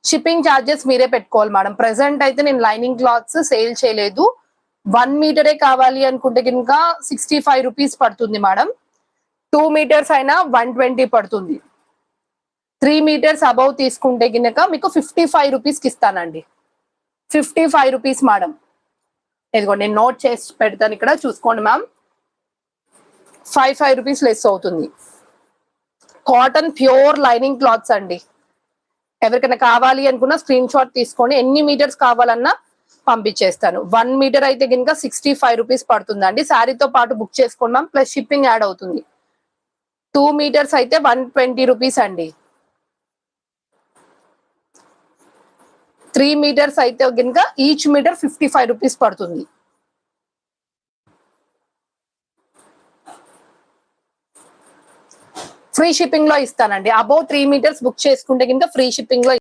Shipping charges మీరే పెట్టుకోవాలి madam. Present అయితే నేను లైనింగ్ క్లాత్స్ సేల్ చేయలేదు. 1 మీటరే కావాలి అనుకుంటే కనుక 65 రూపీస్ పడుతుంది మేడం. 2 మీటర్స్ అయినా 120 పడుతుంది. 3 మీటర్స్ అబౌవ్ తీసుకుంటే కనుక మీకు 55 రూపీస్కి ఇస్తానండి. 55 రూపీస్ మేడం. ఇదిగో నేను నోట్ చేసి పెడతాను ఇక్కడ, చూసుకోండి మ్యామ్. 5 రూపీస్ లెస్ అవుతుంది. కాటన్ ప్యూర్ లైనింగ్ క్లాత్స్ అండి. ఎవరికైనా కావాలి అనుకున్నా స్క్రీన్ షాట్ తీసుకోండి. ఎన్ని మీటర్స్ కావాలన్నా పంపించేస్తాను. 1 మీటర్ అయితే కనుక 65 రూపీస్ పడుతుందండి. శారీతో పాటు బుక్ చేసుకోండి మ్యామ్, ప్లస్ షిప్పింగ్ యాడ్ అవుతుంది. 2 మీటర్స్ అయితే 120 రూపీస్ అండి. 3 మీటర్స్ అయితే కనుక ఈచ్ మీటర్ 55 రూపీస్ పడుతుంది. ఫ్రీ షిప్పింగ్ లో ఇస్తానండి. అబౌవ్ 3 మీటర్స్ బుక్ చేసుకుంటే కనుక ఫ్రీ షిప్పింగ్ లో